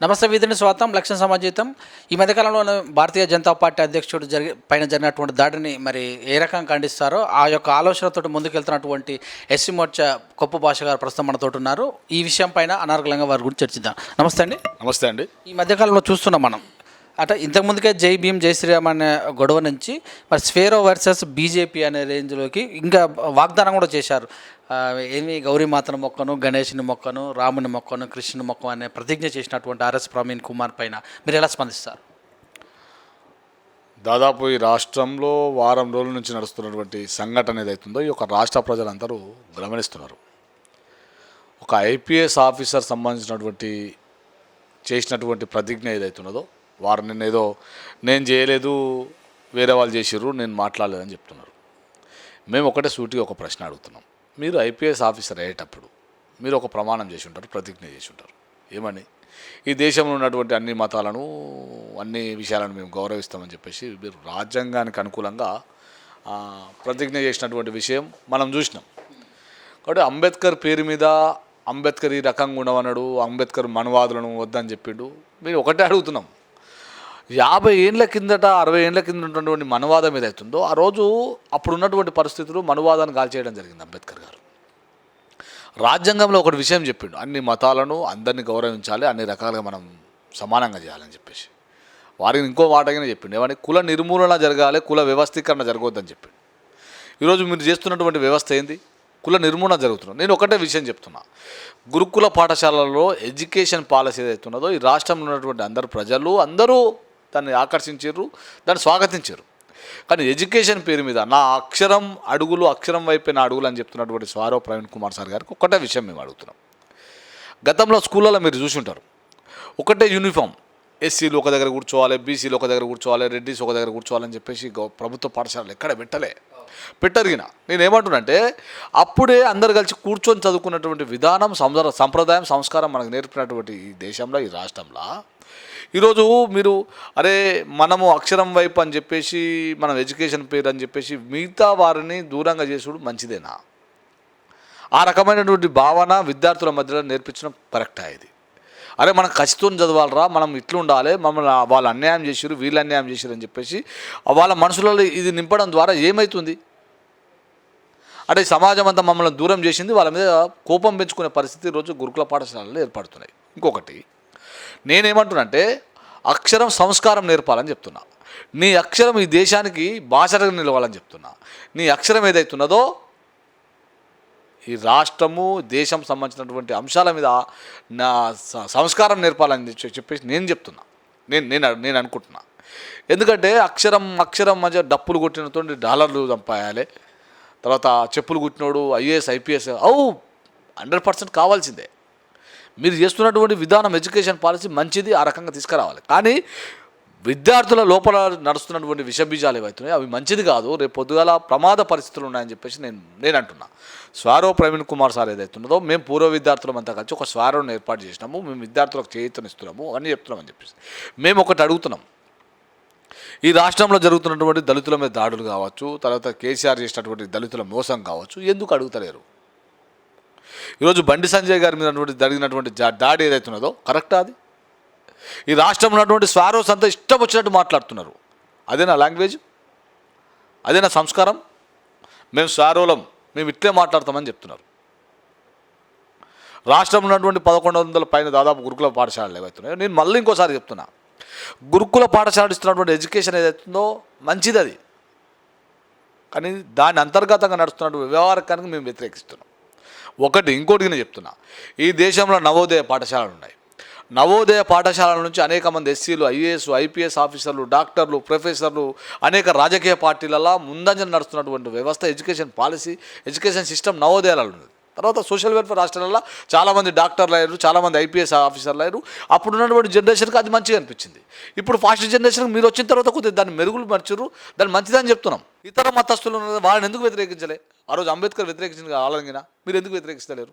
నమస్తే వీధిని స్వాతం లక్ష్యం సమాజీతం. ఈ మధ్యకాలంలో భారతీయ జనతా పార్టీ అధ్యక్షుడు పైన జరిగినటువంటి దాడిని మరి ఏ రకంగా ఖండిస్తారో ఆ యొక్క ఆలోచనతో ముందుకెళ్తున్నటువంటి ఎస్సీ మోర్చా కొప్పు భాష గారు ప్రస్తుతం మనతో ఉన్నారు. ఈ విషయం పైన అనార్గళంగా వారి గురించి చర్చిద్దాం. నమస్తే అండి. నమస్తే అండి. ఈ మధ్యకాలంలో చూస్తున్నాం మనం అంటే ఇంతకుముందుకే జై భీమ్ జై శ్రీరామ్ అనే గొడవ నుంచి మరి స్వేరో వర్సెస్ బీజేపీ అనే రేంజ్లోకి ఇంకా వాగ్దానం కూడా చేశారు. ఏమి గౌరీమాతను మొక్కను, గణేష్ని మొక్కను, రాముని మొక్కను, కృష్ణుని మొక్కను అనే ప్రతిజ్ఞ చేసినటువంటి ఆర్ఎస్ ప్రవీణ్ కుమార్ పైన మీరు ఎలా స్పందిస్తారు? దాదాపు ఈ రాష్ట్రంలో వారం రోజుల నుంచి నడుస్తున్నటువంటి సంఘటన ఏదైతుందో ఈ యొక్క రాష్ట్ర ప్రజలందరూ గమనిస్తున్నారు. ఒక ఐపీఎస్ ఆఫీసర్ సంబంధించినటువంటి చేసినటువంటి ప్రతిజ్ఞ ఏదైతున్నదో వారు నిన్నేదో నేను చేయలేదు, వేరే వాళ్ళు చేసిర్రు, నేను మాట్లాడలేదని చెప్తున్నారు. మేము ఒకటే సూటిగా ఒక ప్రశ్న అడుగుతున్నాం. మీరు ఐపీఎస్ ఆఫీసర్ అయ్యేటప్పుడు మీరు ఒక ప్రమాణం చేసి ఉంటారు, ప్రతిజ్ఞ చేసి ఉంటారు. ఏమని? ఈ దేశంలో ఉన్నటువంటి అన్ని మతాలను, అన్ని విషయాలను మేము గౌరవిస్తామని చెప్పేసి మీరు రాజ్యాంగానికి అనుకూలంగా ప్రతిజ్ఞ చేసినటువంటి విషయం మనం చూసినాం. కాబట్టి అంబేద్కర్ పేరు మీద అంబేద్కర్ ఈ రకంగా ఉండవన్నాడు, అంబేద్కర్ మనవాదులను వద్దని చెప్పిండు. మీరు ఒకటే అడుగుతున్నాం. 50 ఏళ్ళ కిందట 60 ఏళ్ళ కింద ఉన్నటువంటి మనవాదం ఏదైతుందో ఆ రోజు అప్పుడు ఉన్నటువంటి పరిస్థితులు మనవాదాన్ని కాల్చేయడం జరిగింది. అంబేద్కర్ గారు రాజ్యాంగంలో ఒకటి విషయం చెప్పిండు, అన్ని మతాలను అందరినీ గౌరవించాలి, అన్ని రకాలుగా మనం సమానంగా చేయాలని చెప్పేసి. వారికి ఇంకో మాటగానే చెప్పిండు, ఏమని? కుల నిర్మూలన జరగాలి, కుల వ్యవస్థీకరణ జరగవద్దని చెప్పిండు. ఈరోజు మీరు చేస్తున్నటువంటి వ్యవస్థ ఏంది? కుల నిర్మూలన జరుగుతున్నది. నేను ఒకటే విషయం చెప్తున్నా, గురుకుల పాఠశాలల్లో ఎడ్యుకేషన్ పాలసీ ఏదైతున్నదో ఈ రాష్ట్రంలో ఉన్నటువంటి అందరు ప్రజలు అందరూ దాన్ని ఆకర్షించారు, దాన్ని స్వాగతించారు. కానీ ఎడ్యుకేషన్ పేరు మీద నా అక్షరం అడుగులు, అక్షరం వైపే నా అడుగులు అని చెప్తున్నటువంటి స్వారో ప్రవీణ్ కుమార్ సార్ గారికి ఒకటే విషయం మేము అడుగుతున్నాం. గతంలో స్కూళ్ళలో మీరు చూసి ఉంటారు, ఒకటే యూనిఫామ్, ఎస్సీలు ఒక దగ్గర కూర్చోవాలి, బీసీలు ఒక దగ్గర కూర్చోవాలి, రెడ్డిస్ ఒక దగ్గర కూర్చోవాలని చెప్పేసి ప్రభుత్వ పాఠశాలలు ఎక్కడ పెట్టరిగిన. నేనేమంటున్నానంటే అప్పుడే అందరు కలిసి కూర్చొని చదువుకున్నటువంటి విధానం, సంప్రదాయం, సంస్కారం మనకు నేర్పినటువంటి ఈ దేశంలో, ఈ రాష్ట్రంలో ఈరోజు మీరు అరే మనము అక్షరం వైపు అని చెప్పేసి, మనం ఎడ్యుకేషన్ పేరు అని చెప్పేసి మిగతా వారిని దూరంగా చేసుడు మంచిదేనా? ఆ రకమైనటువంటి భావన విద్యార్థుల మధ్యలో నేర్పించడం కరెక్టా? ఇది అరే మనం ఖచ్చితంగా చదవాలరా, మనం ఇట్లా ఉండాలి, మమ్మల్ని వాళ్ళు అన్యాయం చేసిరు, వీళ్ళు అన్యాయం చేసిరు అని చెప్పేసి వాళ్ళ మనసులలో ఇది నింపడం ద్వారా ఏమవుతుంది అంటే సమాజం అంతా మమ్మల్ని దూరం చేసింది, వాళ్ళ మీద కోపం పెంచుకునే పరిస్థితి ఈరోజు గురుకుల పాఠశాలలు ఏర్పడుతున్నాయి. ఇంకొకటి నేనేమంటున్నానంటే అక్షరం సంస్కారం నేర్పాలని చెప్తున్నా. నీ అక్షరం ఈ దేశానికి భాషగా నిలవాలని చెప్తున్నా. నీ అక్షరం ఏదైతున్నదో ఈ రాష్ట్రము, దేశం సంబంధించినటువంటి అంశాల మీద నా సంస్కారం నేర్పాలని చెప్పేసి నేను చెప్తున్నా, నేను అనుకుంటున్నా. ఎందుకంటే అక్షరం మధ్య డప్పులు కొట్టినతో డాలర్లు సంపాయాలి, తర్వాత చెప్పులు కుట్టినోడు ఐఏఎస్ ఐపీఎస్ 100% కావాల్సిందే. మీరు చేస్తున్నటువంటి విధానం, ఎడ్యుకేషన్ పాలసీ మంచిది, ఆ రకంగా తీసుకురావాలి. కానీ విద్యార్థుల లోపల నడుస్తున్నటువంటి విషబీజాలు ఏవైతున్నాయి అవి మంచిది కాదు, రేపు పొద్దుగాల ప్రమాద పరిస్థితులు ఉన్నాయని చెప్పేసి నేను అంటున్నా. స్వారో ప్రవీణ్ కుమార్ సార్ ఏదైతున్నదో మేము పూర్వ విద్యార్థులమంతా కలిసి ఒక స్వారోని ఏర్పాటు చేసినాము, మేము విద్యార్థులకు చేయూతనిస్తున్నాము అని చెప్తున్నామని చెప్పేసి మేము ఒకటి అడుగుతున్నాం. ఈ రాష్ట్రంలో జరుగుతున్నటువంటి దళితుల మీద దాడులు కావచ్చు, తర్వాత కేసీఆర్ చేసినటువంటి దళితుల మోసం కావచ్చు, ఎందుకు అడుగుతలేరు? ఈరోజు బండి సంజయ్ గారి మీద జరిగినటువంటి దాడి ఏదైతున్నదో కరెక్టా? అది ఈ రాష్ట్రంలో ఉన్నటువంటి స్వారోస్ అంతా ఇష్టం వచ్చినట్టు మాట్లాడుతున్నారు. అదేనా లాంగ్వేజ్? అదేనా సంస్కారం? మేము స్వారోలం, మేము ఇట్లే మాట్లాడతామని చెప్తున్నారు. రాష్ట్రంలో ఉన్నటువంటి 1100 పైన దాదాపు గురుకుల పాఠశాలలు ఏవైతున్నాయో నేను మళ్ళీ ఇంకోసారి చెప్తున్నా, గురుకుల పాఠశాలలు ఇస్తున్నటువంటి ఎడ్యుకేషన్ ఏదైతుందో మంచిది అది, కానీ దాని అంతర్గతంగా నడుస్తున్నటువంటి వ్యవహారకానికి మేము వ్యతిరేకిస్తున్నాం. ఇంకోటి నేను చెప్తున్నా, ఈ దేశంలో నవోదయ పాఠశాలలు ఉన్నాయి. నవోదయ పాఠశాలల నుంచి అనేక మంది ఎస్సీలు, ఐఏఎస్, ఐపీఎస్ ఆఫీసర్లు, డాక్టర్లు, ప్రొఫెసర్లు, అనేక రాజకీయ పార్టీలలో ముందంజన నడుస్తున్నటువంటి వ్యవస్థ, ఎడ్యుకేషన్ పాలసీ, ఎడ్యుకేషన్ సిస్టమ్ నవోదయాలలో ఉంది. తర్వాత సోషల్ వెల్ఫేర్ రాష్ట్రాలలో చాలామంది డాక్టర్లు అయ్యారు, చాలామంది ఐపీఎస్ ఆఫీసర్లు అయ్యారు. అప్పుడు ఉన్నటువంటి జనరేషన్కి అది మంచిగా అనిపించింది. ఇప్పుడు ఫాస్ట్ జనరేషన్కి మీరు వచ్చిన తర్వాత కొద్దిగా దాన్ని మెరుగులు మర్చిరు, దాన్ని మంచిదని చెప్తున్నాం. ఇతర మతస్థులు వాళ్ళని ఎందుకు వ్యతిరేకించలే? ఆ రోజు అంబేద్కర్ వ్యతిరేకించింది ఆలంగిన, మీరు ఎందుకు వ్యతిరేకిస్తలేరు?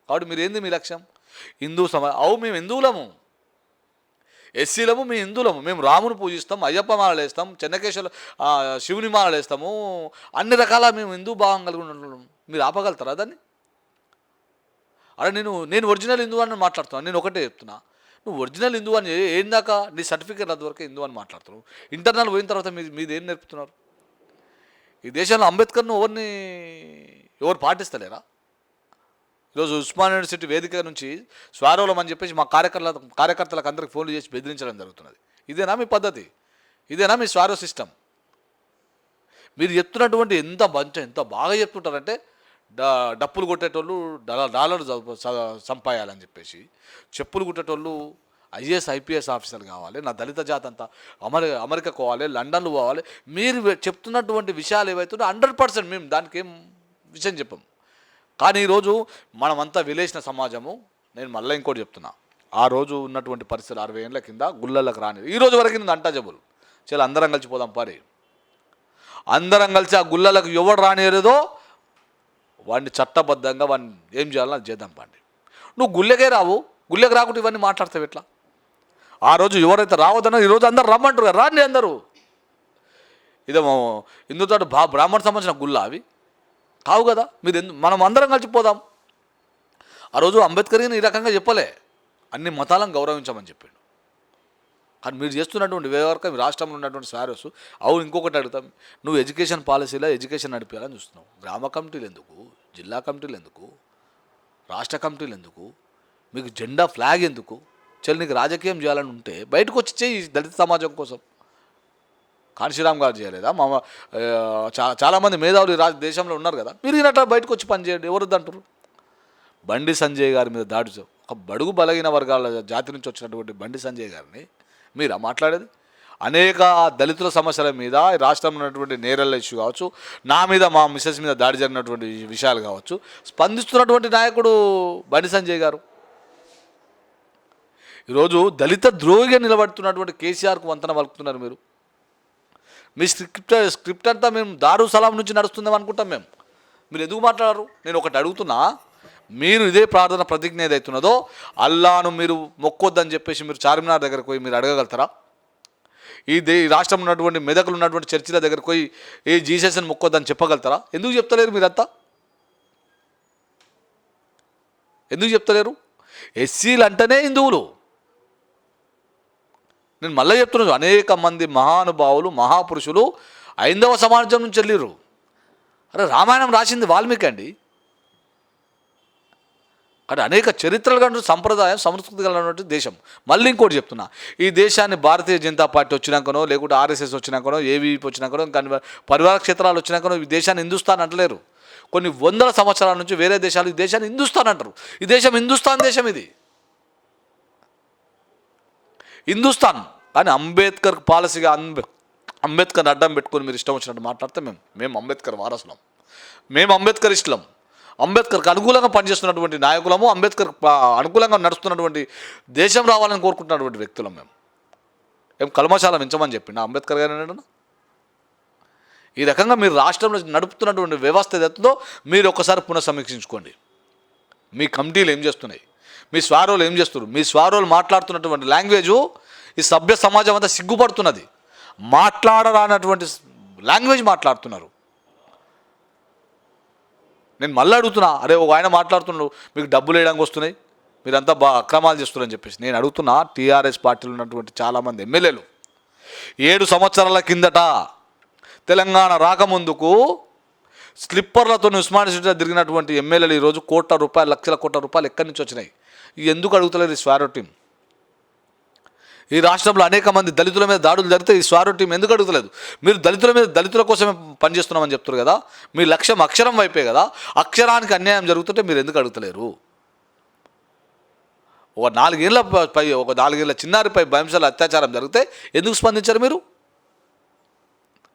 కాబట్టి మీరు ఏంది మీ లక్ష్యం? మేము హిందువులము, ఎస్సీలము, మేము హిందువులము, మేము రాముని పూజిస్తాం, అయ్యప్ప మాలలు వేస్తాం, చెన్నకేశ్వర శివుని మాలలు వేస్తాము, అన్ని రకాల మేము హిందూ భావం కలిగి ఉన్నాం. మీరు ఆపగలుగుతారా దాన్ని? అరే నేను ఒరిజినల్ హిందూ అని మాట్లాడుతున్నాను. నేను ఒకటే చెప్తున్నా, నువ్వు ఒరిజినల్ హిందూ అని ఏందాక నీ సర్టిఫికేట్ వరకు హిందూ అని మాట్లాడుతున్నావు. ఇంటర్నల్ పోయిన తర్వాత మీది ఏం నేర్పుతున్నారు? ఈ దేశంలో అంబేద్కర్ను ఎవరు పాటిస్తలేరా? ఈరోజు ఉస్మాన్ యూనివర్సిటీ వేదిక నుంచి స్వారోలం అని చెప్పేసి మా కార్యకర్తలకు అందరికి ఫోన్లు చేసి బెదిరించడం జరుగుతున్నది. ఇదేనా మీ పద్ధతి? ఇదేనా మీ స్వారో సిస్టమ్? మీరు చెప్తున్నటువంటి ఎంత బాగా చెప్తుంటారంటే డప్పులు కొట్టేటోళ్ళు డాలర్లు సంపాయాలని చెప్పేసి, చెప్పులు కుట్టేటోళ్ళు ఐఏఎస్ ఐపీఎస్ ఆఫీసర్లు కావాలి, నా దళిత జాతి అంతా అమెరికా పోవాలి, లండన్లు పోవాలి. మీరు చెప్తున్నటువంటి విషయాలు ఏవైతుందో 100% మేము దానికి ఏం విషయం చెప్పం. కానీ ఈరోజు మనమంతా విలేసిన సమాజము. నేను మళ్ళీ ఇంకోటి చెప్తున్నా, ఆ రోజు ఉన్నటువంటి పరిస్థితులు 60 ఏళ్ళ కింద గుళ్ళలకు రాని ఈ రోజు వరకు నేను అంటాజబుల్ చాలా అందరం కలిసి పోదాం పారి, అందరం కలిసి ఆ గుళ్ళలకు ఎవడు రానియలేదో వాడిని చట్టబద్ధంగా వాడిని ఏం చేయాలో అది చేద్దాం పండి. నువ్వు గుళ్ళకే రావు, గుళ్ళకి రాకుండా ఇవన్నీ మాట్లాడతావు ఎట్లా? ఆ రోజు ఎవరైతే రావద్దనో ఈరోజు అందరు రమ్మంటారు కదా, రాండి అందరూ. ఇదేమో హిందుతో బ్రాహ్మణ సంబంధించిన గుళ్ళ అవి కావు కదా. మీరు మనం అందరం కలిసి పోదాం. ఆ రోజు అంబేద్కర్ని ఈ రకంగా చెప్పలే, అన్ని మతాలను గౌరవించమని చెప్పిండు. కానీ మీరు చేస్తున్నటువంటి వ్యవహారం మీ రాష్ట్రంలో ఉన్నటువంటి సారస్. అవును, ఇంకొకటి అడుగుతాం, నువ్వు ఎడ్యుకేషన్ పాలసీలో ఎడ్యుకేషన్ నడిపేయాలని చూస్తున్నావు. గ్రామ కమిటీలు ఎందుకు? జిల్లా కమిటీలు ఎందుకు? రాష్ట్ర కమిటీలు ఎందుకు? మీకు జెండా ఫ్లాగ్ ఎందుకు? చల్ నీకు రాజకీయం చేయాలని ఉంటే బయటకు వచ్చి చేయి దళిత సమాజం కోసం. కాన్షీరామ్ గారు చేయలేదా? చాలామంది మేధావులు దేశంలో ఉన్నారు కదా, మీరు ఈయనట్లా బయటకు వచ్చి పనిచేయండి. ఎవరుద్దంటారు? బండి సంజయ్ గారి మీద దాడి, ఒక బడుగు బలహీన వర్గాల జాతి నుంచి వచ్చినటువంటి బండి సంజయ్ గారిని మీరా మాట్లాడేది? అనేక దళితుల సమస్యల మీద రాష్ట్రంలో ఉన్నటువంటి నేరల్ల ఇష్యూ కావచ్చు, నా మీద మా మిస్సెస్ మీద దాడి జరిగినటువంటి విషయాలు కావచ్చు, స్పందిస్తున్నటువంటి నాయకుడు బండి సంజయ్ గారు. ఈరోజు దళిత ద్రోహిగా నిలబడుతున్నటువంటి కేసీఆర్కు వంతన పలుకుతున్నారు మీరు. మీ స్క్రిప్ట్ అంతా మేము దారు సలాం నుంచి నడుస్తుందాం అనుకుంటాం మేము. మీరు ఎందుకు మాట్లాడారు? నేను ఒకటి అడుగుతున్నా, మీరు ఇదే ప్రార్థన ప్రతిజ్ఞ ఏదైతున్నదో అల్లాను మీరు మొక్కొద్దని చెప్పేసి మీరు చార్మినార్ దగ్గరకు పోయి మీరు అడగగలుగుతారా? ఈ రాష్ట్రంలో ఉన్నటువంటి మెదకులు ఉన్నటువంటి చర్చిల దగ్గరకు పోయి ఏ జీసస్ని మొక్కొద్దని చెప్పగలుగుతారా? ఎందుకు చెప్తలేరు మీరంతా? ఎందుకు చెప్తలేరు? ఎస్సీలు అంటేనే హిందువులు. నేను మళ్ళీ చెప్తున్నాను, అనేక మంది మహానుభావులు మహాపురుషులు ఐందవ సమాజం నుంచి వెళ్ళిర్రు. అరే రామాయణం రాసింది వాల్మీకి అండి. కానీ అనేక చరిత్రలు కానీ సంప్రదాయం సంస్కృతి కలిగినటువంటి దేశం. మళ్ళీ ఇంకోటి చెప్తున్నా, ఈ దేశాన్ని భారతీయ జనతా పార్టీ వచ్చినాకనో లేకుంటే ఆర్ఎస్ఎస్ వచ్చినాకనో ఏవీపీ వచ్చినాకనో కానీ పరివార క్షేత్రాలు వచ్చినాకనో ఈ దేశాన్ని హిందుస్థాన్ అంటలేరు. కొన్ని వందల సంవత్సరాల నుంచి వేరే దేశాలు ఈ దేశాన్ని హిందుస్థాన్ అంటారు. ఈ దేశం హిందుస్థాన్ దేశం, ఇది హిందుస్థాన్. కానీ అంబేద్కర్ పాలసీగా అంబేద్కర్ అడ్డం పెట్టుకొని మీరు ఇష్టం వచ్చినట్టు మాట్లాడితే మేము అంబేద్కర్ వారసులం, మేము అంబేద్కర్ ఇష్టం, అంబేద్కర్కి అనుకూలంగా పనిచేస్తున్నటువంటి నాయకులము, అంబేద్కర్ అనుకూలంగా నడుస్తున్నటువంటి దేశం రావాలని కోరుకుంటున్నటువంటి వ్యక్తులం మేము. ఏం కల్మశాల మించమని చెప్పిండా అంబేద్కర్ గారు? ఏంటన్నా ఈ రకంగా మీరు రాష్ట్రంలో నడుపుతున్నటువంటి వ్యవస్థ ఏదైతుందో మీరు ఒకసారి పునఃసమీక్షించుకోండి. మీ కమిటీలు ఏం చేస్తున్నాయి, మీ స్వారోలు ఏం చేస్తున్నారు? మీ స్వారోలు మాట్లాడుతున్నటువంటి లాంగ్వేజు ఈ సభ్య సమాజం అంతా సిగ్గుపడుతున్నది. మాట్లాడరానటువంటి లాంగ్వేజ్ మాట్లాడుతున్నారు. నేను మళ్ళీ అడుగుతున్నా, అరే ఒక ఆయన మాట్లాడుతున్నాడు మీకు డబ్బులు వేయడానికి వస్తున్నాయి, మీరంతా అక్రమాలు చేస్తున్నారని చెప్పేసి. నేను అడుగుతున్నా, టీఆర్ఎస్ పార్టీలో ఉన్నటువంటి చాలామంది ఎమ్మెల్యేలు 7 సంవత్సరాల కిందట తెలంగాణ రాకముందుకు స్లిప్పర్లతో ఉస్మాన్ యూనివర్సిటీలో తిరిగినటువంటి ఎమ్మెల్యేలు ఈరోజు లక్షల కోట్ల రూపాయలు ఎక్కడి నుంచి వచ్చినాయి? ఎందుకు అడుగుతలేరు ఈ స్వారో టీం? ఈ రాష్ట్రంలో అనేక మంది దళితుల మీద దాడులు జరిగితే ఈ స్వారో టీం ఎందుకు అడుగుతలేదు? మీరు దళితుల కోసమే పనిచేస్తున్నామని చెప్తారు కదా, మీ లక్ష్యం అక్షరం వైపే కదా. అక్షరానికి అన్యాయం జరుగుతుంటే మీరు ఎందుకు అడుగుతలేరు? ఒక 4 ఏళ్ళ చిన్నారిపై భయంశాల అత్యాచారం జరిగితే ఎందుకు స్పందించారు మీరు?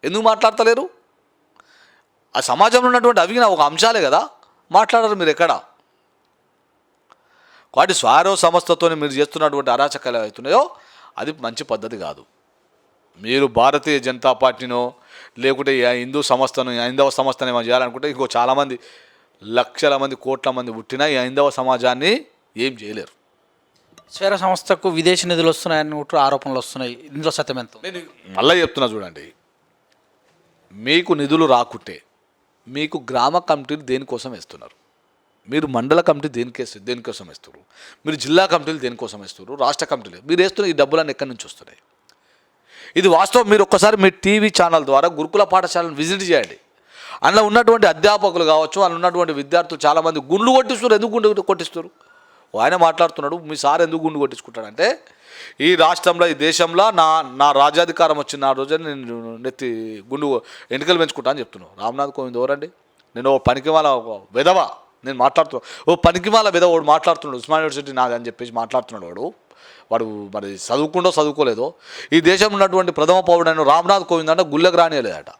ఎందుకు మాట్లాడతలేరు? ఆ సమాజంలో ఉన్నటువంటి అవిగిన ఒక అంశాలే కదా, మాట్లాడరు మీరు ఎక్కడ. కాబట్టి స్వారో సంస్థతో మీరు చేస్తున్నటువంటి అరాచకాలు అవుతున్నాయో అది మంచి పద్ధతి కాదు. మీరు భారతీయ జనతా పార్టీనో లేకుంటే హిందూ సంస్థను హైందవ సంస్థను ఏమో చేయాలనుకుంటే ఇంకో చాలామంది లక్షల మంది కోట్ల మంది పుట్టినా ఈ హైందవ సమాజాన్ని ఏం చేయలేరు. స్వేర సంస్థకు విదేశీ నిధులు వస్తున్నాయని ఆరోపణలు వస్తున్నాయి. ఇందులో సత్యం ఎంత? నేను మళ్ళీ చెప్తున్నా చూడండి, మీకు నిధులు రాకుంటే మీకు గ్రామ కమిటీలు దేనికోసం వేస్తున్నారు? మీరు మండల కమిటీ దేనికోసం వేస్తారు, మీరు జిల్లా కమిటీలు దేనికోసం వేస్తారు, రాష్ట్ర కమిటీలు మీరు వేస్తున్న ఈ డబ్బులన్నీ ఎక్కడి నుంచి వస్తున్నాయి? ఇది వాస్తవం. మీరు ఒక్కసారి మీ టీవీ ఛానల్ ద్వారా గురుకుల పాఠశాలను విజిట్ చేయండి. అందులో ఉన్నటువంటి అధ్యాపకులు కావచ్చు, అందులో ఉన్నటువంటి విద్యార్థులు చాలామంది గుండు కొట్టిస్తారు. ఎందుకు గుండు కొట్టిస్తారు? ఆయన మాట్లాడుతున్నాడు, మీ సార్ ఎందుకు గుండు కొట్టించుకుంటాడంటే, ఈ రాష్ట్రంలో ఈ దేశంలో నా రాజ్యాధికారం వచ్చిన ఆ రోజు నేను నెత్తి గుండు ఎన్నికలు పెంచుకుంటా అని చెప్తున్నాను. రామ్నాథ్ కోవింద్ ఎవరండి? నేను ఓ పనికిమాల విధవ నేను మాట్లాడుతున్నాను. ఓ పనికిమాల విధవ వాడు మాట్లాడుతున్నాడు, ఉస్మాన్ యూనివర్సిటీ నాది అని చెప్పేసి మాట్లాడుతున్నాడు. వాడు మరి చదువుకోలేదో ఈ దేశంలో ఉన్నటువంటి ప్రథమ పౌరుడైన రామ్నాథ్ కోవింద్ అంటే గుళ్ళకు రానియలేదట.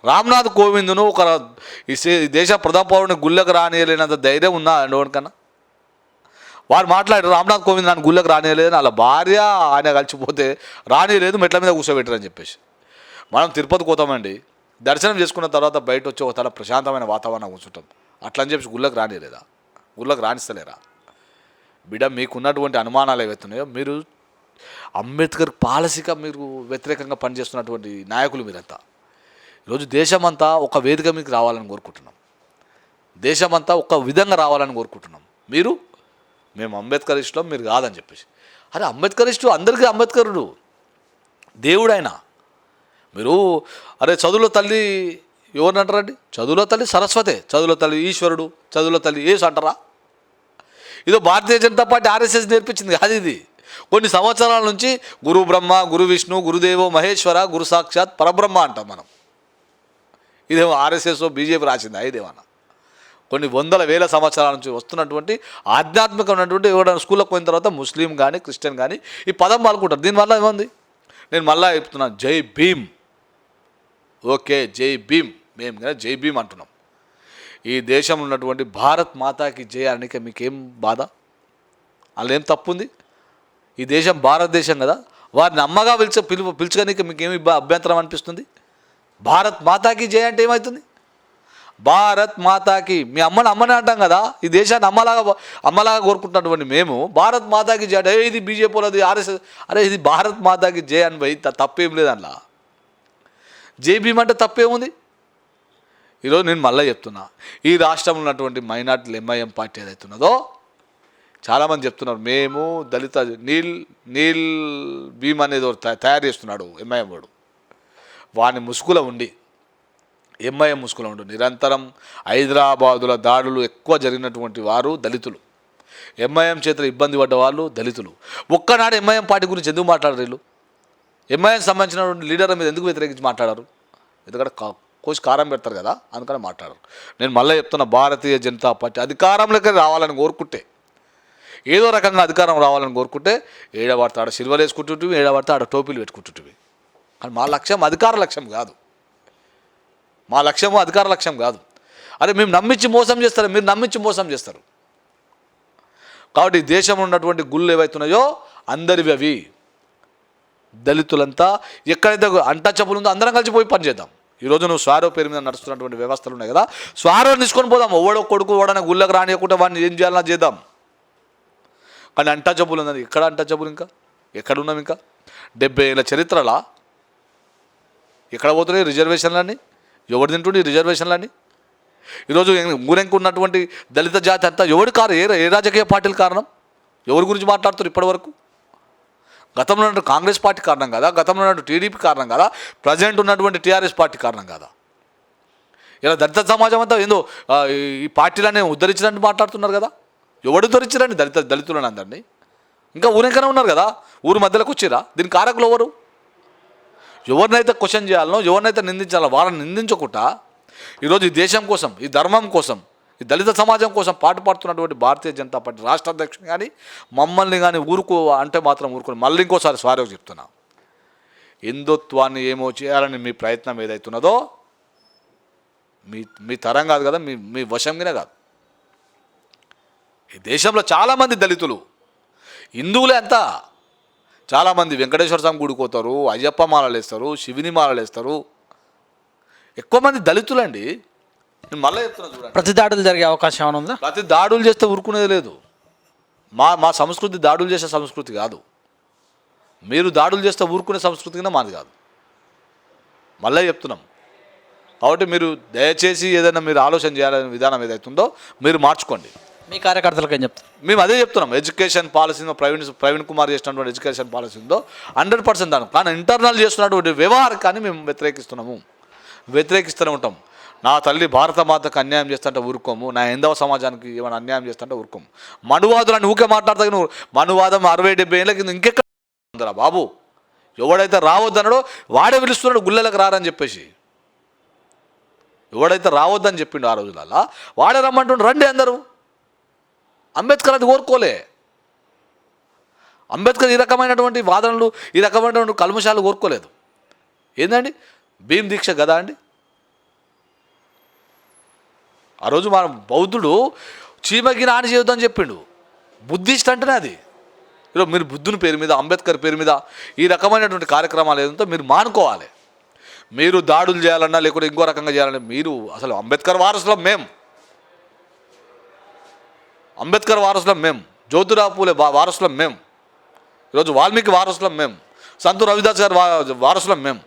రామ్నాథ్ కోవింద్ను ఒక ఈ దేశ ప్రథమ పౌరుని గుళ్ళకు రానియలేనంత ధైర్యం ఉందా అండి ఎవరికన్నా? వాడు మాట్లాడారు, రామ్నాథ్ కోవింద్ నన్ను గుళ్ళకు రానియలేదు, వాళ్ళ భార్య ఆయన కలిసిపోతే రానియలేదు, మెట్ల మీద కూర్చోబెట్టారని చెప్పేసి. మనం తిరుపతికి పోతామండి, దర్శనం చేసుకున్న తర్వాత బయట వచ్చి ఒక తల ప్రశాంతమైన వాతావరణం కూర్చుంటాం. అట్లా అని చెప్పి గుళ్ళకు రానియలేదా? గుళ్ళకు రాణిస్తలేరా? బిడ్డ, మీకున్నటువంటి అనుమానాలు ఏవైతున్నాయో, మీరు అంబేద్కర్ పాలసీగా మీరు వ్యతిరేకంగా పనిచేస్తున్నటువంటి నాయకులు మీరంతా. ఈరోజు దేశమంతా ఒక వేదిక మీకు రావాలని కోరుకుంటున్నాం, దేశమంతా ఒక విధంగా రావాలని కోరుకుంటున్నాం. మేము అంబేద్కరిస్టులం, మీరు కాదని చెప్పేసి. అరే అంబేద్కరిస్టు అందరికీ అంబేద్కరుడు దేవుడైనా. మీరు అరే చదువులో తల్లి ఎవరిని అంటారండి? చదువులో తల్లి సరస్వతే, చదువులో తల్లి ఈశ్వరుడు, చదువులో తల్లి యేసు అంటారా? ఇదో భారతీయ జనతా పార్టీ ఆర్ఎస్ఎస్ నేర్పించింది కాదు. ఇది కొన్ని సంవత్సరాల నుంచి గురు బ్రహ్మ, గురు విష్ణు, గురుదేవో మహేశ్వర, గురు సాక్షాత్ పరబ్రహ్మ అంటాం మనం. ఇదేమో ఆర్ఎస్ఎస్ బీజేపీ రాసింది. ఇదేమన్నా కొన్ని వందల వేల సంవత్సరాల నుంచి వస్తున్నటువంటి ఆధ్యాత్మికమైనటువంటి ఎవరైనా స్కూల్కి పోయిన తర్వాత ముస్లిం కానీ క్రిస్టియన్ కానీ ఈ పదం పాల్గొంటారు. దీనివల్ల ఏముంది? నేను మళ్ళీ చెప్తున్నాను, జై భీమ్. ఓకే, జై భీమ్. మేము కదా జై భీమ్ అంటున్నాం. ఈ దేశంలో ఉన్నటువంటి భారత్ మాతాకి జై అనక మీకేం బాధ? అలా ఏం తప్పు ఉంది? ఈ దేశం భారతదేశం కదా, వారిని అమ్మగా పిలుచుకోనికి మీకేమి అభ్యంతరం అనిపిస్తుంది? భారత్ మాతాకి జై అంటే ఏమవుతుంది? భారత్ మాతాకి, మీ అమ్మని అంటాం కదా, ఈ దేశాన్ని అమ్మలాగా కోరుకుంటున్నటువంటి మేము భారత్ మాతాకి జై అంటే ఇది బీజేపీ వాళ్ళది ఆర్ఎస్ఎస్. అరే ఇది భారత్ మాతాకి జై అని పోయి తప్పేం లేదు అందులో. జై భీమ్ అంటే తప్పేముంది? ఈరోజు నేను మళ్ళీ చెప్తున్నా, ఈ రాష్ట్రంలో ఉన్నటువంటి మైనార్టీలు ఎంఐఎం పార్టీ ఏదైతున్నదో చాలామంది చెప్తున్నారు, మేము దళిత నీల్ భీమ్ అనేది తయారు చేస్తున్నాడు ఎంఐఎం వాడు. వాని ముసుగులో ఉండి ఎంఐఎం ముసుగులో ఉండు నిరంతరం హైదరాబాదుల దాడులు ఎక్కువ జరిగినటువంటి వారు దళితులు. ఎంఐఎం చేతులు ఇబ్బంది పడ్డ వాళ్ళు దళితులు. ఒక్కనాడు ఎంఐఎం పార్టీ గురించి ఎందుకు మాట్లాడరు వీళ్ళు? ఎంఐఎం సంబంధించినటువంటి లీడర్ మీద ఎందుకు వ్యతిరేకించి మాట్లాడారు? ఎందుకంటే కోసి కారం పెడతారు కదా, అందుకని మాట్లాడరు. నేను మళ్ళీ చెప్తున్నా, భారతీయ జనతా పార్టీ అధికారంలోకి రావాలని కోరుకుంటే, ఏదో రకంగా అధికారం రావాలని కోరుకుంటే ఏడబడితే ఆడ సిల్వలు వేసుకుంటుంటివి, ఏడబడితే ఆడ టోపీలు పెట్టుకుంటుంటివి. కానీ మా లక్ష్యం అధికార లక్ష్యం కాదు, మా లక్ష్యము అధికార లక్ష్యం కాదు. అరే మేము నమ్మించి మోసం చేస్తారు, మీరు నమ్మించి మోసం చేస్తారు. కాబట్టి ఈ దేశంలో ఉన్నటువంటి గుళ్ళు ఏవైతున్నాయో అందరివి అవి. దళితులంతా ఎక్కడైతే అంటచబులు ఉందో అందరం కలిసి పోయి పని చేద్దాం. ఈరోజు నువ్వు స్వారో పేరు మీద నడుస్తున్నటువంటి వ్యవస్థలు ఉన్నాయి కదా, స్వారోని తీసుకొని పోదాం. ఓడో కొడుకు ఓడన గుళ్ళకు రానియకుండా వాడిని ఏం చేయాలన్నా చేద్దాం. కానీ అంటచబులు ఉన్నది ఎక్కడ? అంటచబులు ఇంకా ఎక్కడున్నాం? ఇంకా 70 ఏళ్ళ చరిత్రలా ఎక్కడ పోతున్నాయి రిజర్వేషన్లన్నీ? ఎవరు తింటుండే రిజర్వేషన్లన్నీ? ఈరోజు ఊరెంకు ఉన్నటువంటి దళిత జాతి అంతా ఎవరి కారణం? ఏ రాజకీయ పార్టీల కారణం? ఎవరి గురించి మాట్లాడుతారు ఇప్పటివరకు? గతంలో ఉన్నటువంటి కాంగ్రెస్ పార్టీ కారణం కదా, గతంలో ఉన్నటువంటి టీడీపీ కారణం కదా, ప్రజెంట్ ఉన్నటువంటి టీఆర్ఎస్ పార్టీ కారణం కదా. ఇలా దళిత సమాజం అంతా ఏందో ఈ పార్టీలనే ఉద్ధరించినట్టు మాట్లాడుతున్నారు కదా. ఎవడు ఉద్ధరించారండి దళితులను అందరినీ? ఇంకా ఊరెంకనే ఉన్నారు కదా, ఊరు మధ్యలోకి వచ్చిరా. దీని కారకులు ఎవరు? ఎవరినైతే క్వశ్చన్ చేయాలనో, ఎవరినైతే నిందించాలో వాళ్ళని నిందించకుండా ఈరోజు ఈ దేశం కోసం, ఈ ధర్మం కోసం, ఈ దళిత సమాజం కోసం పాటుపడుతున్నటువంటి భారతీయ జనతా పార్టీ రాష్ట్ర అధ్యక్షుడు కానీ మమ్మల్ని కానీ ఊరుకో అంటే మాత్రం ఊరుకోని. మళ్ళీ ఇంకోసారి స్వారోగా చెప్తున్నా, హిందుత్వాన్ని ఏమో చేయాలని మీ ప్రయత్నం ఏదైతున్నదో మీ తరం కాదు కదా, మీ వశంగానే కాదు. ఈ దేశంలో చాలామంది దళితులు, హిందువులే అంతా. చాలామంది వెంకటేశ్వర స్వామి గుడికి పోతారు, అయ్యప్ప మాలలు వేస్తారు, శివుని మాలలు వేస్తారు. ఎక్కువ మంది దళితులండి. నేను మళ్ళీ చెప్తున్నా చూడండి, ప్రతి దాడులు జరిగే అవకాశం ఏమైనా ఉందా? ప్రతి దాడులు చేస్తే ఊరుకునేది లేదు. మా సంస్కృతి దాడులు చేసే సంస్కృతి కాదు. మీరు దాడులు చేస్తే ఊరుకునే సంస్కృతి కింద మాది కాదు. మళ్ళీ చెప్తున్నాం, కాబట్టి మీరు దయచేసి ఏదైనా మీరు ఆలోచన చేయాలనే విధానం ఏదైతుందో మీరు మార్చుకోండి. మీ కార్యకర్తలకు ఏం చెప్తారు? మేము అదే చెప్తున్నాం, ఎడ్యుకేషన్ పాలసీలో ప్రవీణ్ కుమార్ చేసినటువంటి ఎడ్యుకేషన్ పాలసీ ఉందో 100% దాని కానీ ఇంటర్నల్ చేస్తున్నటువంటి వ్యవహారాన్ని మేము వ్యతిరేకిస్తూనే ఉంటాం. నా తల్లి భారత మాతకు అన్యాయం చేస్తుంటే ఊరుకోము, నా హైందవ సమాజానికి ఏమైనా అన్యాయం చేస్తుంటే ఊరుకోము. మనువాదులని ఊకే మాట్లాడతా, నువ్వు మనువాదం 60-70 ఏళ్ళ కింద ఇంకెక్కడ ఉందరా బాబు? ఎవడైతే రావద్దన్నాడో వాడే పిలుస్తున్నాడు గుళ్ళలకు రారని చెప్పేసి. ఎవడైతే రావద్దని చెప్పిండు ఆ రోజులలో వాడే రమ్మంటుండు, రండి అందరూ. అంబేద్కర్ అది కోరుకోలే. అంబేద్కర్ ఈ రకమైనటువంటి వాదనలు, ఈ రకమైనటువంటి కల్మషాలు కోరుకోలేదు. ఏందండి భీమ్ దీక్ష కదా అండి? ఆ రోజు మన బౌద్ధుడు చీమకి నాని చేయొద్దని చెప్పిండు. బుద్ధిస్ట్ అంటేనే అది. ఈరోజు మీరు బుద్ధుని పేరు మీద, అంబేద్కర్ పేరు మీద ఈ రకమైనటువంటి కార్యక్రమాలు ఏదంటే మీరు మానుకోవాలి. మీరు దాడులు చేయాలన్నా లేకుంటే ఇంకో రకంగా చేయాలన్నా మీరు అసలు అంబేద్కర్ వారసులం మేము, అంబేద్కర్ వారసులం మేము, జ్యోతిరావు పూలే వారసులం మేము, ఈరోజు వాల్మీకి వారసులం మేము, సంతు రవిదాస్ గారి వారసులం మేము.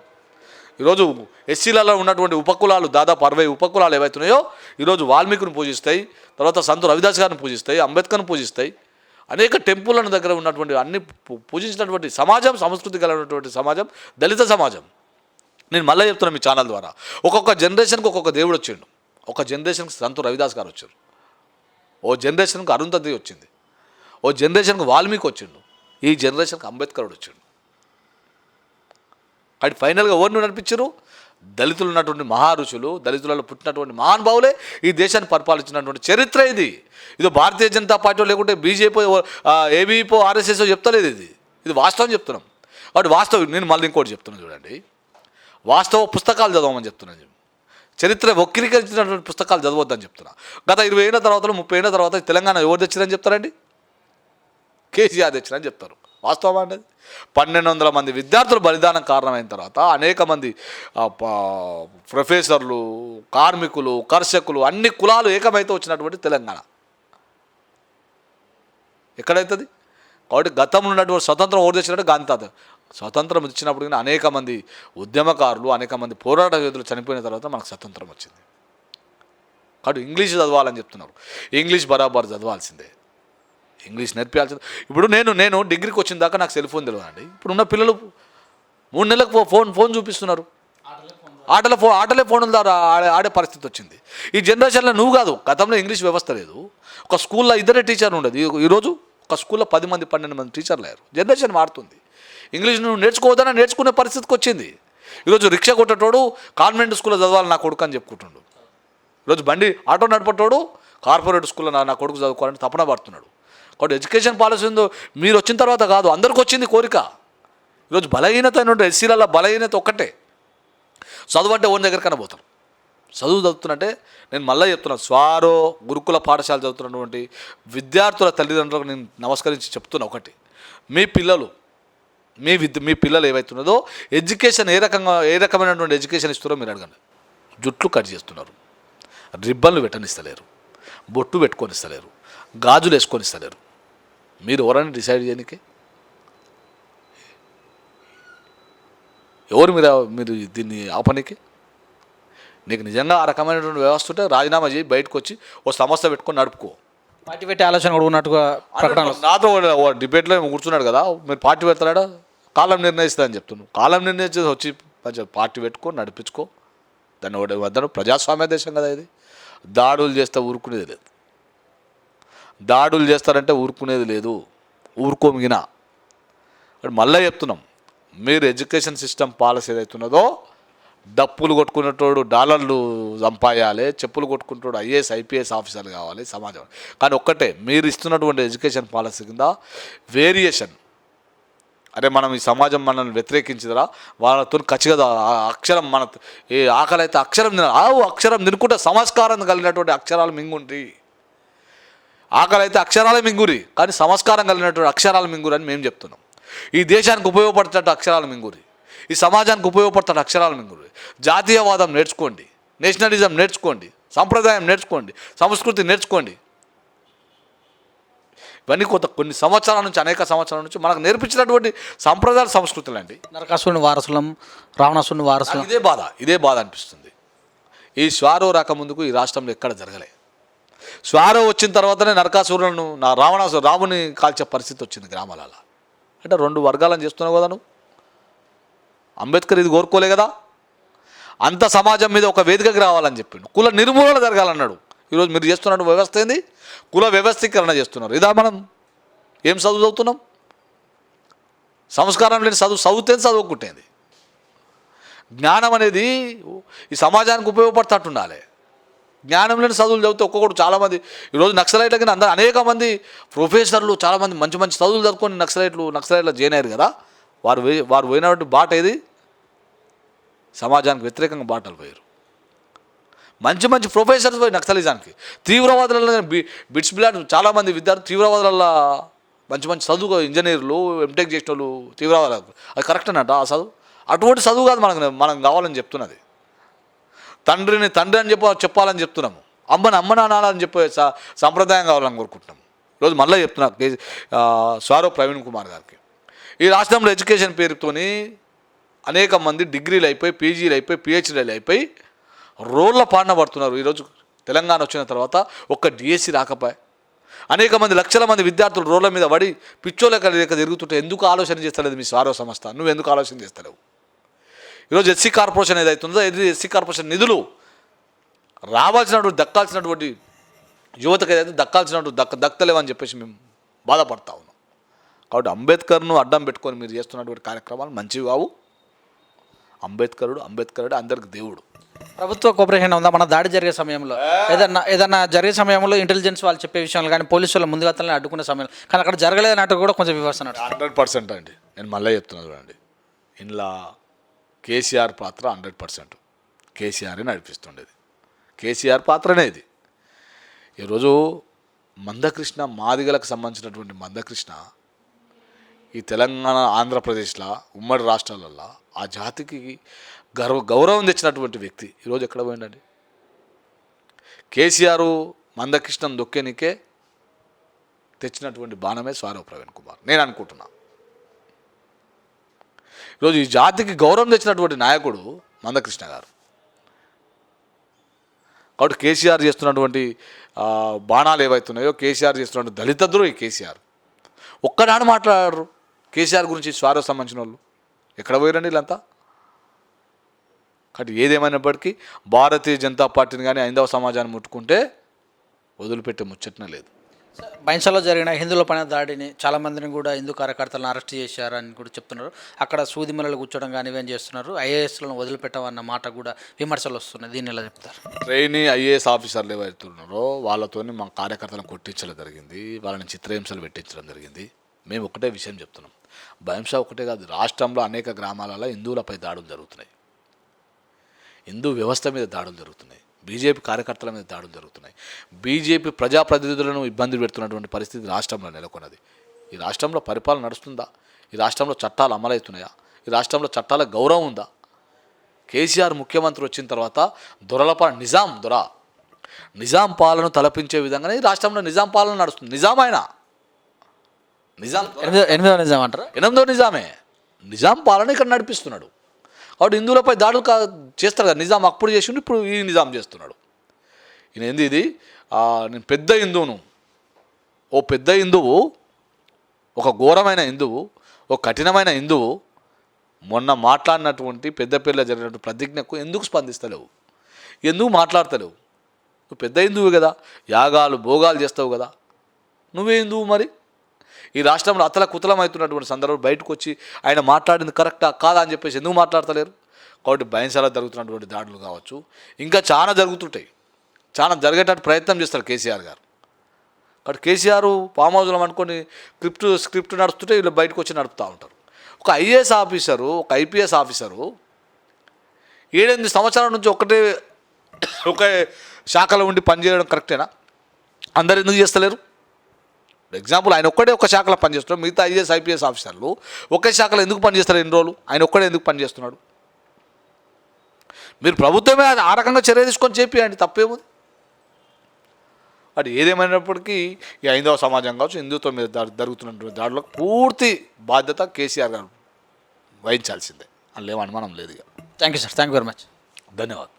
ఈరోజు ఎస్సీలలో ఉన్నటువంటి ఉపకులాలు దాదాపు 60 ఉపకులాలు ఏవైతున్నాయో ఈరోజు వాల్మీకిని పూజిస్తాయి, తర్వాత సంతు రవిదాస్ గారిని పూజిస్తాయి, అంబేద్కర్ని పూజిస్తాయి. అనేక టెంపుల్లను దగ్గర ఉన్నటువంటి అన్ని పూజించినటువంటి సమాజం, సంస్కృతి కలిగినటువంటి సమాజం దళిత సమాజం. నేను మళ్ళీ చెప్తున్నాను మీ ఛానల్ ద్వారా, ఒక్కొక్క జనరేషన్కి ఒక్కొక్క దేవుడు వచ్చిండు. ఒక జనరేషన్కి సంతు రవిదాస్ గారు వచ్చారు, ఓ జనరేషన్కి అరుంధతి వచ్చింది, ఓ జనరేషన్కి వాల్మీకి వచ్చిండు, ఈ జనరేషన్కి అంబేద్కరుడు వచ్చిండు. కానీ ఫైనల్గా ఎవరిని నడిపించారు? దళితులు ఉన్నటువంటి మహారుషులు, దళితులలో పుట్టినటువంటి మహానుభావులే ఈ దేశాన్ని పరిపాలించినటువంటి చరిత్ర ఇది. ఇది భారతీయ జనతా పార్టీ లేకుంటే బీజేపీ, ఏబీపీ, ఆర్ఎస్ఎస్ చెప్తలేదు. ఇది వాస్తవం చెప్తున్నాం. కాబట్టి వాస్తవం నేను మళ్ళీ ఇంకోటి చెప్తున్నాను చూడండి, వాస్తవ పుస్తకాలు చదవమని చెప్తున్నాను. చరిత్ర వక్రీకరించినటువంటి పుస్తకాలు చదవద్దని చెప్తున్నా. గత 20 ఏళ్ళ తర్వాత 30 ఏళ్ళ తర్వాత తెలంగాణ ఎవరు తెచ్చారని చెప్తారండి? కేసీఆర్ తెచ్చారని చెప్తారు. వాస్తవం అనేది 1200 మంది విద్యార్థులు బలిదానం కారణమైన తర్వాత అనేక మంది ప్రొఫెసర్లు, కార్మికులు, కర్షకులు, అన్ని కులాలు ఏకమైతే వచ్చినటువంటి తెలంగాణ ఎక్కడైతుంది? కాబట్టి గతంలో ఉన్నటువంటి స్వతంత్రం ఎవరు తెచ్చినట్టు గాంధీ తాత. స్వతంత్రం ఇచ్చినప్పుడు అనేక మంది ఉద్యమకారులు, అనేక మంది పోరాట యోధులు చనిపోయిన తర్వాత మనకు స్వతంత్రం వచ్చింది. కాబట్టి ఇంగ్లీష్ చదవాలని చెప్తున్నారు. ఇంగ్లీష్ బరాబర్ చదవాల్సిందే, ఇంగ్లీష్ నేర్పించాల్సిందే. ఇప్పుడు నేను డిగ్రీకి వచ్చిన దాకా నాకు సెల్ ఫోన్ తెలియదండి. ఇప్పుడు ఉన్న పిల్లలు 3 నెలలకు ఫోన్ చూపిస్తున్నారు. ఆటలే ఫోన్ల ద్వారా ఆడే పరిస్థితి వచ్చింది. ఈ జనరేషన్లో నువ్వు కాదు, గతంలో ఇంగ్లీష్ వ్యవస్థ లేదు. ఒక స్కూల్లో 2 టీచర్లు ఉండదు. ఈరోజు ఒక స్కూల్లో 10 మంది 12 మంది టీచర్లు అయ్యారు. జనరేషన్ మారుతుంది. ఇంగ్లీష్ నువ్వు నేర్చుకోవద్దన్నా నేర్చుకునే పరిస్థితికి వచ్చింది. ఈరోజు రిక్షా కొట్టేటోడు కాన్వెంట్ స్కూల్లో చదవాలి నా కొడుకు అని చెప్పుకుంటుండు. ఈరోజు ఆటో నడిపేటోడు కార్పొరేట్ స్కూల్లో నా కొడుకు చదువుకోవాలని తపన పడుతున్నాడు. కాబట్టి ఎడ్యుకేషన్ పాలసీ ఉందో మీరు వచ్చిన తర్వాత కాదు, అందరికి వచ్చింది కోరిక. ఈరోజు బలహీనత అయినటువంటి ఎస్సీలలో బలహీనత ఒక్కటే, చదువు అంటే ఓన్ దగ్గరికైనా పోతారు. చదువు చదువుతున్నట్టే నేను మళ్ళీ చెప్తున్నాను, స్వారో గురుకుల పాఠశాల చదువుతున్నటువంటి విద్యార్థుల తల్లిదండ్రులకు నేను నమస్కరించి చెప్తున్నా ఒకటి, మీ పిల్లలు ఏవైతున్నదో ఎడ్యుకేషన్ ఏ రకమైనటువంటి ఎడ్యుకేషన్ ఇస్తున్నారో మీరు అడగండి. జుట్లు కట్ చేస్తున్నారు, రిబ్బన్లు పెట్టనిస్తలేరు, బొట్టు పెట్టుకొనిస్తలేరు, గాజులు వేసుకొనిస్తలేరు. మీరు ఎవరైనా డిసైడ్ చేయడానికి? ఎవరు మీరు దీన్ని ఆపనికి? నీకు నిజంగా ఆ రకమైనటువంటి వ్యవస్థ ఉంటే రాజీనామా చేయి, బయటకు వచ్చి ఓ సంస్థ పెట్టుకొని నడుపుకో. పార్టీ పెట్టే ఆలోచన కూడా ఉన్నట్టుగా ప్రకటన. నాతో డిబేట్లో కూర్చున్నాడు కదా, మీరు పార్టీ పెడతాడా? కాలం నిర్ణయిస్తుందని చెప్తున్నాను. కాలం నిర్ణయించేది వచ్చి పార్టీ పెట్టుకో, నడిపించుకో. దాన్ని వద్దను. ప్రజాస్వామ్య దేశం కదా ఇది. దాడులు చేస్తే ఊరుకునేది లేదు. దాడులు చేస్తారంటే ఊరుకునేది లేదు, ఊరుకోమిగిన. మళ్ళీ చెప్తున్నాం, మీరు ఎడ్యుకేషన్ సిస్టమ్ పాలసీ ఏదైతున్నదో డప్పులు కొట్టుకునేటోడు డాలర్లు సంపాయాలి, చెప్పులు కొట్టుకుంటాడు ఐఏఎస్ ఐపీఎస్ ఆఫీసర్లు కావాలి సమాజం. కానీ ఒక్కటే, మీరు ఇస్తున్నటువంటి ఎడ్యుకేషన్ పాలసీ కింద వేరియేషన్, అరే మనం ఈ సమాజం మనల్ని వ్యతిరేకించదురా, వాళ్ళతో ఖచ్చితంగా అక్షరం మన ఏ ఆకలి అయితే అక్షరం తినుకుంటే సంస్కారం కలిగినటువంటి అక్షరాలు మింగుండి. ఆకలి అయితే అక్షరాలే మింగురి, కానీ సంస్కారం కలిగినటువంటి అక్షరాలు మింగురి అని మేము చెప్తున్నాం. ఈ దేశానికి ఉపయోగపడేటట్టు అక్షరాలు మింగురి, ఈ సమాజానికి ఉపయోగపడతాడు అక్షరాలు మింగురి. జాతీయవాదం నేర్చుకోండి, నేషనలిజం నేర్చుకోండి, సంప్రదాయం నేర్చుకోండి, సంస్కృతి నేర్చుకోండి. ఇవన్నీ కొన్ని సంవత్సరాల నుంచి, అనేక సంవత్సరాల నుంచి మనకు నేర్పించినటువంటి సంప్రదాయ సంస్కృతులు అండి. నరకాసురుని వారసులం, రావణాసురుని వారసులం. ఇదే బాధ అనిపిస్తుంది. ఈ స్వారో రాకముందుకు ఈ రాష్ట్రంలో ఎక్కడ జరగలే. స్వారో వచ్చిన తర్వాతనే నరకాసురులను రాముని కాల్చే పరిస్థితి వచ్చింది గ్రామాలలో. అంటే 2 వర్గాలను చేస్తున్నావు కదా నువ్వు. అంబేద్కర్ ఇది కోరుకోలే కదా. అంత సమాజం మీద ఒక వేదికకి రావాలని చెప్పిండు. కుల నిర్మూలన జరగాలన్నాడు. ఈరోజు మీరు చేస్తున్న వ్యవస్థ ఏంది? కుల వ్యవస్థీకరణ చేస్తున్నారు. ఇదా మనం ఏం చదువుతున్నాం? సంస్కారం లేని చదివితే చదువుకుంటేంది. జ్ఞానం అనేది ఈ సమాజానికి ఉపయోగపడుతూ ఉండాలి. జ్ఞానం లేని చదువులు చదివితే ఒక్కొక్కడు చాలామంది ఈరోజు నక్సలైట్లకి అనేక మంది ప్రొఫెసర్లు చాలామంది మంచి మంచి చదువులు చదువుకొని నక్సలైట్లో జాయిన్ అయ్యారు కదా. వారు పోయినటువంటి బాట ఏది? సమాజానికి వ్యతిరేకంగా బాటలు పోయారు. మంచి మంచి ప్రొఫెసర్స్ పోయి నక్సలిజానికి. తీవ్రవాదులలో బిట్స్ బిలాడ్ చాలామంది విద్యార్థులు తీవ్రవాదులలో మంచి మంచి చదువు ఇంజనీర్లు ఎంటెక్ చేసిన వాళ్ళు తీవ్రవాదులు. అది కరెక్ట్ అన్నట్టు ఆ చదువు? అటువంటి చదువు కాదు మనం కావాలని చెప్తున్నది. తండ్రిని తండ్రి అని చెప్పాలని చెప్తున్నాము. అమ్మని అనాలని చెప్పే సంప్రదాయం కావాలని కోరుకుంటున్నాము. ఈరోజు మళ్ళీ చెప్తున్నా స్వారో ప్రవీణ్ కుమార్ గారికి, ఈ రాష్ట్రంలో ఎడ్యుకేషన్ పేరుతోని అనేక మంది డిగ్రీలు అయిపోయి, పీజీలు అయిపోయి, పిహెచ్డీలు అయిపోయి రోడ్ల పాడిన పడుతున్నారు. ఈరోజు తెలంగాణ వచ్చిన తర్వాత ఒక్క డిఎస్సి రాకపోయి అనేక మంది లక్షల మంది విద్యార్థులు రోడ్ల మీద పడి పిచ్చోలేక తిరుగుతుంటే ఎందుకు ఆలోచన చేస్తలేదు మీ స్వారో సంస్థ? నువ్వు ఎందుకు ఆలోచన చేస్తలేవు? ఈరోజు ఎస్సీ కార్పొరేషన్ ఏదైతుందో ఎస్సీ కార్పొరేషన్ నిధులు దక్కాల్సినటువంటి యువతకు ఏదైతే దక్కలేవని చెప్పేసి మేము బాధపడతా ఉన్నాం. కాబట్టి అంబేద్కర్ను అడ్డం పెట్టుకొని మీరు చేస్తున్నటువంటి కార్యక్రమాలు మంచివి కావు. అంబేద్కరుడు అందరికి దేవుడు. ప్రభుత్వ కోఆపరేషన్ ఉందా? మన దాడి జరిగే సమయంలో ఏదన్నా జరిగే సమయంలో ఇంటెలిజెన్స్ వాళ్ళు చెప్పే విషయాలు కానీ పోలీసుల ముందుగతల్ని అడ్డుకునే సమయంలో కానీ అక్కడ జరగలేదన్నట్టు కూడా కొంచెం వివరిస్తున్నారు. 100% అండి. నేను మళ్ళీ చెప్తున్నాను చూడండి. ఇందులో కేసీఆర్ పాత్ర 100%. కేసీఆర్ నడిపిస్తుండేది. కేసీఆర్ పాత్రనే ఇది. ఈరోజు మందకృష్ణ మాదిగలకు సంబంధించినటువంటి మందకృష్ణ ఈ తెలంగాణ ఆంధ్రప్రదేశ్లో ఉమ్మడి రాష్ట్రాలలో ఆ జాతికి గౌరవం తెచ్చినటువంటి వ్యక్తి ఈరోజు ఎక్కడ పోయిందండి? కేసీఆర్ మందకృష్ణను దొక్కేనికే తెచ్చినటువంటి బాణమే స్వారో ప్రవీణ్ కుమార్ నేను అనుకుంటున్నా. ఈరోజు ఈ జాతికి గౌరవం తెచ్చినటువంటి నాయకుడు మందకృష్ణ గారు. కాబట్టి కేసీఆర్ చేస్తున్నటువంటి బాణాలు ఏవైతున్నాయో, కేసీఆర్ చేస్తున్నటువంటి దళిత ద్రోహి కేసీఆర్ ఒక్కనాడు మాట్లాడారు కేసీఆర్ గురించి స్వారో సంబంధించిన వాళ్ళు. ఎక్కడ పోయారండి వీళ్ళంతా? కాబట్టి ఏదేమైనప్పటికీ భారతీయ జనతా పార్టీని కానీ హైందవ సమాజాన్ని ముట్టుకుంటే వదిలిపెట్టే ముచ్చటనే లేదు. బైన్సాలో జరిగిన హిందువుల పైన దాడిని చాలామందిని కూడా హిందూ కార్యకర్తలను అరెస్ట్ చేశారని కూడా చెప్తున్నారు. అక్కడ సూదిమలలు కూర్చోవడం కానీ ఇవేం చేస్తున్నారు. ఐఏఎస్లను వదిలిపెట్టమన్న మాట కూడా విమర్శలు వస్తున్నాయి. దీన్ని ఎలా చెప్తారు? ట్రైనీ ఐఏఎస్ ఆఫీసర్లు ఎవరైతున్నారో వాళ్ళతో మా కార్యకర్తలను కొట్టించడం జరిగింది. వాళ్ళని చిత్రహింసలు పెట్టించడం జరిగింది. మేము ఒకటే విషయం చెప్తున్నాం. బైంసా ఒకటే కాదు, రాష్ట్రంలో అనేక గ్రామాలలో హిందువులపై దాడులు జరుగుతున్నాయి. హిందూ వ్యవస్థ మీద దాడులు జరుగుతున్నాయి. బీజేపీ కార్యకర్తల మీద దాడులు జరుగుతున్నాయి. బీజేపీ ప్రజాప్రతినిధులను ఇబ్బంది పెడుతున్నటువంటి పరిస్థితి రాష్ట్రంలో నెలకొన్నది. ఈ రాష్ట్రంలో పరిపాలన నడుస్తుందా? ఈ రాష్ట్రంలో చట్టాలు అమలవుతున్నాయా? ఈ రాష్ట్రంలో చట్టాల గౌరవం ఉందా? కేసీఆర్ ముఖ్యమంత్రి వచ్చిన తర్వాత నిజాం పాలన తలపించే విధంగానే ఈ రాష్ట్రంలో నిజాం పాలన నడుస్తుంది. ఎనిమిదవ నిజాం అంటారా? 8వ నిజామే. నిజాం పాలన ఇక్కడ నడిపిస్తున్నాడు. కాబట్టి హిందువులపై దాడులు చేస్తారు కదా. నిజాం అప్పుడు చేసిండు, ఇప్పుడు ఈ నిజాం చేస్తున్నాడు. ఈయన ఏంది ఇది? నేను పెద్ద హిందువును, ఓ పెద్ద హిందువు, ఒక ఘోరమైన హిందువు, ఒక కఠినమైన హిందువు మొన్న మాట్లాడినటువంటి పెద్దపల్లిలో జరిగినటువంటి ప్రతిజ్ఞకు ఎందుకు స్పందిస్తలేవు? ఎందుకు మాట్లాడతలేవు? నువ్వు పెద్ద హిందువు కదా, యాగాలు భోగాలు చేస్తావు కదా, నువ్వే హిందువు. మరి ఈ రాష్ట్రంలో అతల కుతలం అవుతున్నటువంటి సందర్భం బయటకు వచ్చి ఆయన మాట్లాడింది కరెక్టా కాదా అని చెప్పేసి ఎందుకు మాట్లాడతలేరు? కాబట్టి బైన్సాలో జరుగుతున్నటువంటి దాడులు కావచ్చు, ఇంకా చాలా జరుగుతుంటాయి. చాలా జరిగేటట్టు ప్రయత్నం చేస్తారు కేసీఆర్ గారు. కాబట్టి కేసీఆర్ ఫామ్ హౌస్లో అనుకొని స్క్రిప్ట్ నడుస్తుంటే వీళ్ళు బయటకు వచ్చి నడుపుతూ ఉంటారు. ఒక ఐఏఎస్ ఆఫీసరు, ఒక ఐపీఎస్ ఆఫీసరు 7-8 సంవత్సరాల నుంచి ఒకే శాఖలో ఉండి పనిచేయడం కరెక్టేనా? అందరు ఎందుకు చేస్తలేరు? ఎగ్జాంపుల్, ఆయన ఒక్కడే ఒక శాఖలో పనిచేస్తున్నాడు. మిగతా ఐఏఎస్ ఐపీఎస్ ఆఫీసర్లు ఒకే శాఖలో ఎందుకు పనిచేస్తారు? ఎన్ని రోజులు ఆయన ఒక్కడే ఎందుకు పనిచేస్తున్నాడు? మీరు ప్రభుత్వమే ఆ రకంగా చర్య తీసుకొని చెప్పియండి, తప్పేముంది? అది ఏదేమైనప్పటికీ ఈ హైందవ సమాజం కావచ్చు, హిందుత్వం మీద జరుగుతున్నటువంటి దాడులకు పూర్తి బాధ్యత కేసీఆర్ గారు వహించాల్సిందే. అందులో ఏం అనుమానం లేదు. Thank you sir. Thank you very much. ధన్యవాదాలు.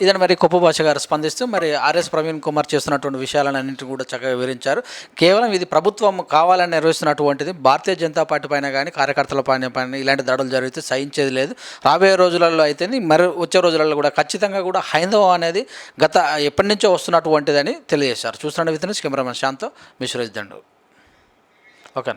ఇదని మరి కొప్పు భాష గారు స్పందిస్తూ మరి ఆర్ఎస్ ప్రవీణ్ కుమార్ చేస్తున్నటువంటి విషయాలను అన్నింటినీ కూడా చక్కగా వివరించారు. కేవలం ఇది ప్రభుత్వం కావాలని నిర్వహిస్తున్నటువంటిది, భారతీయ జనతా పార్టీ పైన కానీ కార్యకర్తల పైన ఇలాంటి దాడులు జరిగితే సహించేది లేదు. రాబోయే రోజులలో అయితే మరి వచ్చే రోజులలో కూడా ఖచ్చితంగా కూడా హైందవం అనేది గత ఎప్పటి నుంచో వస్తున్నటువంటిదని తెలియజేశారు. చూస్తున్న విధంగా కెమెరామెన్ శాంతో మిశ్రేష్ దండు. ఓకే.